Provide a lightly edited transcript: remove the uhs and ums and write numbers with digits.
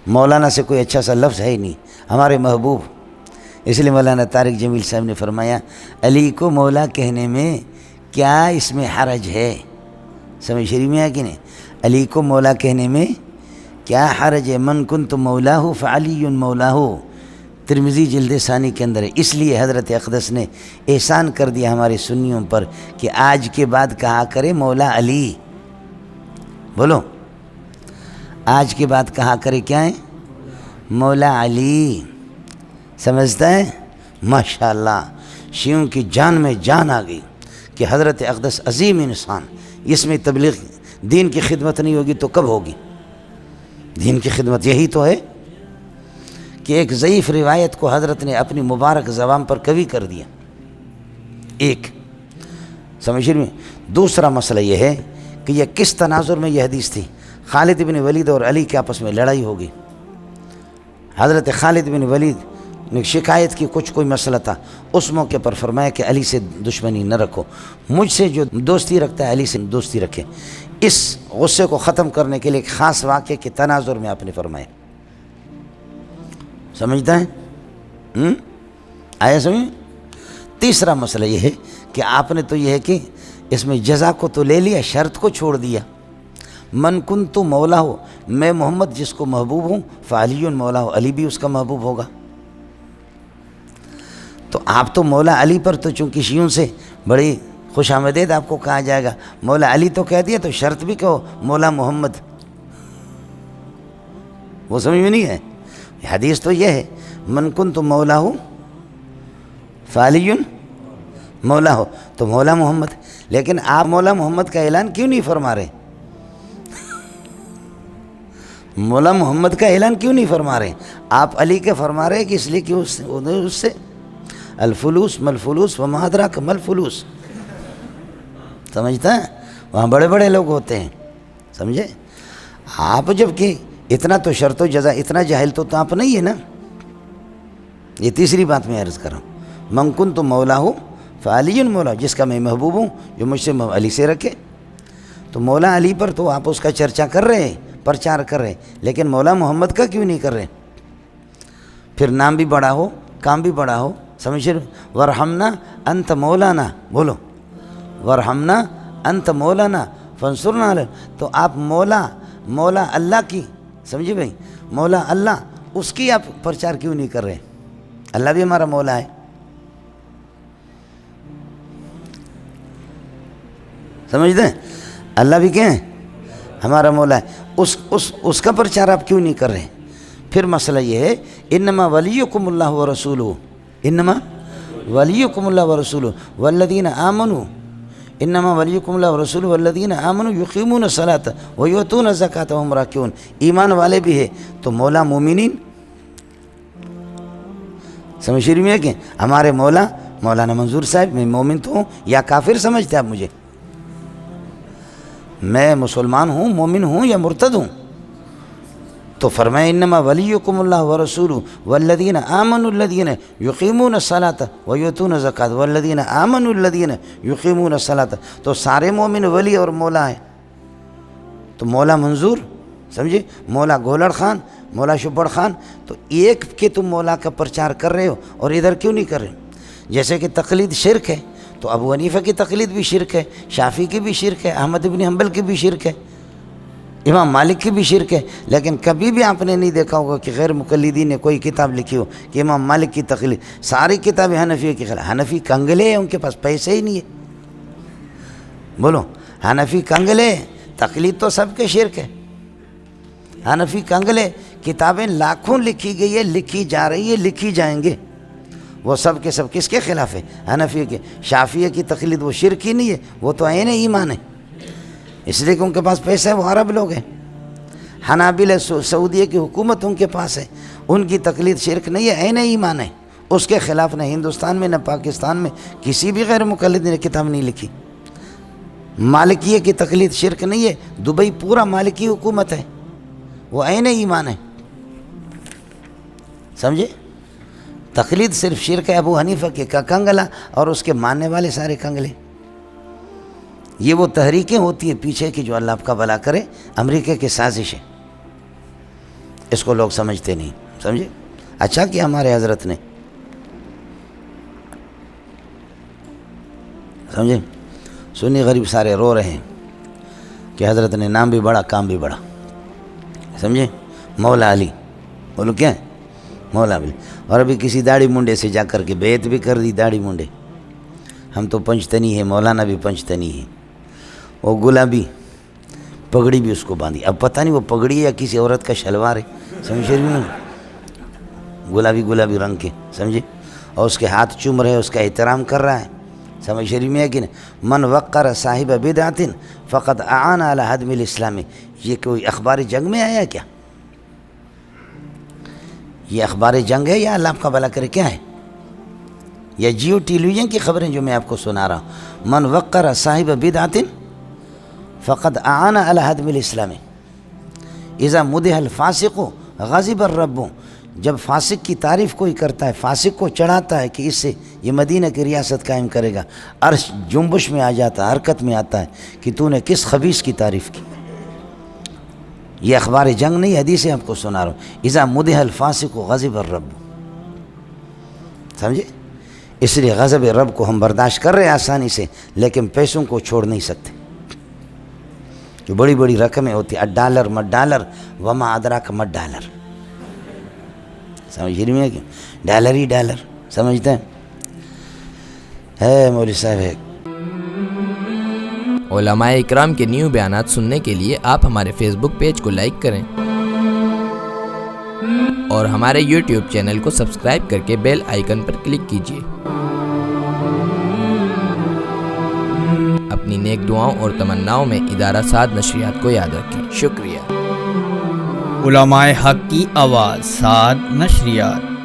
مولانا سے کوئی اچھا سا لفظ ہے ہی نہیں، ہمارے محبوب۔ اس لیے مولانا طارق جمیل صاحب نے فرمایا علی کو مولا کہنے میں کیا اس میں حرج ہے؟ سمجھ شریف میں ہے کہ نہیں؟ علی کو مولا کہنے میں کیا حرج ہے؟ من کنت مولاہ فعلی مولاہ، ترمذی جلد ثانی کے اندر ہے۔ اس لیے حضرت اقدس نے احسان کر دیا ہمارے سنیوں پر کہ آج کے بعد کہا کرے مولا علی، بولو آج کے بعد کہا کرے کیا ہے؟ مولا علی۔ سمجھتا ہے؟ ماشاءاللہ شیعوں کی جان میں جان آ گئی کہ حضرت اقدس عظیم انسان، اس میں تبلیغ دین کی خدمت نہیں ہوگی تو کب ہوگی؟ دین کی خدمت یہی تو ہے کہ ایک ضعیف روایت کو حضرت نے اپنی مبارک زبان پر قوی کر دیا، ایک سمجھ میں۔ دوسرا مسئلہ یہ ہے کہ یہ کس تناظر میں یہ حدیث تھی؟ خالد بن ولید اور علی کے آپس میں لڑائی ہوگی۔ حضرت خالد بن ولید نے شکایت کی، کوئی مسئلہ تھا، اس موقع پر فرمایا کہ علی سے دشمنی نہ رکھو، مجھ سے جو دوستی رکھتا ہے علی سے دوستی رکھے۔ اس غصے کو ختم کرنے کے لیے ایک خاص واقعے کے تناظر میں آپ نے فرمایا، سمجھتا ہے؟ آیا سمجھ؟ تیسرا مسئلہ یہ ہے کہ آپ نے تو یہ ہے کہ اس میں جزا کو تو لے لیا، شرط کو چھوڑ دیا۔ من کنت مولا ہو، میں محمد جس کو محبوب ہوں، فعلی مولا ہو، علی بھی اس کا محبوب ہوگا۔ تو آپ تو مولا علی پر تو چونکہ شیعوں سے بڑی خوش آمدید آپ کو کہا جائے گا، مولا علی تو کہہ دیا تو شرط بھی کہو مولا محمد، وہ سمجھ میں نہیں ہے؟ حدیث تو یہ ہے من کنت مولا ہو فعلی مولا ہو، تو مولا محمد۔ لیکن آپ مولا محمد کا اعلان کیوں نہیں فرما رہے؟ مولا محمد کا اعلان کیوں نہیں فرما رہے؟ آپ علی کے فرما رہے کہ اس لیے کہ اس سے الفلوس ملفلوس وما ادراک ملفلوس، سمجھتا ہے؟ وہاں بڑے بڑے لوگ ہوتے ہیں، سمجھے؟ آپ جب کہ اتنا تو شرط و جزا، اتنا جاہل تو آپ نہیں ہے نا۔ یہ تیسری بات میں عرض کر رہا ہوں، من کنت مولا ہوں فعلی مولا، جس کا میں محبوب ہوں جو مجھ سے علی سے رکھے۔ تو مولا علی پر تو آپ اس کا چرچا کر رہے ہیں، پرچار کر رہے ہیں، لیکن مولا محمد کا کیوں نہیں کر رہے؟ پھر نام بھی بڑا ہو، کام بھی بڑا ہو، سمجھ رہے؟ ورحمنا انت مولانا، بولو ورحمنا انت مولانا فانصرنا علی، تو آپ مولا اللہ کی، سمجھے بھائی، مولا اللہ اس کی آپ پرچار کیوں نہیں کر رہے؟ اللہ بھی ہمارا مولا ہے، سمجھتے ہیں؟ اللہ بھی کیا ہے؟ ہمارا مولا ہے، اس کا پرچار آپ کیوں نہیں کر رہے؟ پھر مسئلہ یہ ہے انما ولیکم اللہ ورسولہ، انما ولیکم اللہ ورسولہ والذین آمنوا، انما ولیکم اللہ ورسولہ والذین آمنوا یقیمون الصلاۃ ویؤتون الزکاۃ وہم راکعون، ایمان والے بھی ہے تو مولا مومنین، سمجھ رہی میں کہ ہمارے مولانا منظور صاحب، میں مومن تو ہوں یا کافر سمجھتے آپ مجھے؟ میں مسلمان ہوں، مومن ہوں یا مرتد ہوں؟ تو فرمایا انما ولیکم اللہ ورسولہ والذین آمنوا الذین یقیمون الصلاۃ ویؤتون الزکاۃ والذین آمنوا الذین یقیمون الصلاۃ، تو سارے مومن ولی اور مولا ہیں۔ تو مولا منظور، سمجھے؟ مولا گولڑ خان، مولا شبڑ خان، تو ایک کے تم مولا کا پرچار کر رہے ہو اور ادھر کیوں نہیں کر رہے؟ جیسے کہ تقلید شرک ہے، تو ابو حنیفہ کی تقلید بھی شرک ہے، شافعی کی بھی شرک ہے، احمد بن حنبل کی بھی شرک ہے، امام مالک کی بھی شرک ہے۔ لیکن کبھی بھی آپ نے نہیں دیکھا ہوگا کہ غیر مقلدین نے کوئی کتاب لکھی ہو کہ امام مالک کی تقلید، ساری کتابیں حنفیوں کی خلاف۔ حنفی کنگلے ہیں، ان کے پاس پیسے ہی نہیں ہے، بولو حنفی کنگلے، تقلید تو سب کے شرک ہے۔ حنفی کنگلے، کتابیں لاکھوں لکھی گئی ہے، لکھی جا رہی ہے، لکھی جائیں گے، وہ سب کے سب کس کے خلاف ہے؟ حنفی کے۔ شافعیہ کی تقلید وہ شرک ہی نہیں ہے، وہ تو عین ایمان ہے، اس لیے کہ ان کے پاس پیسہ ہے، وہ عرب لوگ ہیں۔ حنابلہ سعودیہ کی حکومت ان کے پاس ہے، ان کی تقلید شرک نہیں ہے، عین ایمان ہے، اس کے خلاف نہ ہندوستان میں نہ پاکستان میں کسی بھی غیر مقلد نے کتاب نہیں لکھی۔ مالکیہ کی تقلید شرک نہیں ہے، دبئی پورا مالکی حکومت ہے، وہ عین ایمان ہے، سمجھے؟ تقلید صرف شرک ہے ابو حنیفہ کے کا کنگلا اور اس کے ماننے والے سارے کنگلے۔ یہ وہ تحریکیں ہوتی ہیں پیچھے کی جو اللہ آپ کا بھلا کرے، امریکہ کی سازش ہے۔ اس کو لوگ سمجھتے نہیں. سمجھے؟ اچھا کہ ہمارے حضرت نے. سمجھے؟ سنی غریب سارے رو رہے ہیں کہ حضرت نے نام بھی بڑا کام بھی بڑا. سمجھے؟ مولا علی، بولو کیا ہے؟ مولا علی. اور ابھی کسی داڑھی منڈے سے جا کر کے بیعت بھی کر دی. داڑھی منڈے، ہم تو پنجتنی ہے، مولانا بھی پنجتنی ہے. وہ گلابی پگڑی بھی اس کو باندھی. اب پتہ نہیں وہ پگڑی ہے یا کسی عورت کا شلوار ہے. سمجھے نہیں؟ گلابی رنگ کے. سمجھے؟ اور اس کے ہاتھ چوم رہے، اس کا احترام کر رہا ہے. سمجھ شریف میں ہے کہ نہیں؟ من وقر صاحب بدعت فقد اعان علی ہدم الاسلام. یہ کوئی اخبار جنگ میں آیا کیا؟ یہ اخبار جنگ ہے یا اللہ آپ کا بھلا کرے کیا ہے؟ یا جیو ٹیلی ویژن کی خبریں جو میں آپ کو سنا رہا ہوں؟ من وقر صاحب بدعت فقد اعان علی ہدم الاسلام. اذا مدح الفاسق غضب الرب. جب فاسق کی تعریف کوئی کرتا ہے، فاسق کو چڑھاتا ہے کہ اس سے یہ مدینہ کی ریاست قائم کرے گا، عرش جنبش میں آ جاتا ہے، حرکت میں آتا ہے کہ تو نے کس خبیث کی تعریف کی. یہ اخبار جنگ نہیں، حدیثیں آپ کو سنا رہا ہوں. اذا مدح الفاسق غضب الرب. سمجھے؟ اس لیے غضب رب کو ہم برداشت کر رہے ہیں آسانی سے، لیکن پیسوں کو چھوڑ نہیں سکتے. جو بڑی بڑی رقمیں ہوتی ہیں، $1 مت ڈالر وما ادراک مت ڈالر. سمجھ رہی میں کہ ڈالر ہی ڈالر سمجھتے ہیں. ہے مولوی صاحب ہے. علماء اکرام کے نیو بیانات سننے کے لیے آپ ہمارے فیس بک پیج کو لائک کریں اور ہمارے یوٹیوب چینل کو سبسکرائب کر کے بیل آئیکن پر کلک کیجیے. اپنی نیک دعاؤں اور تمناؤں میں ادارہ سعد نشریات کو یاد رکھیں. شکریہ. علماء حق کی آواز، سعد نشریات.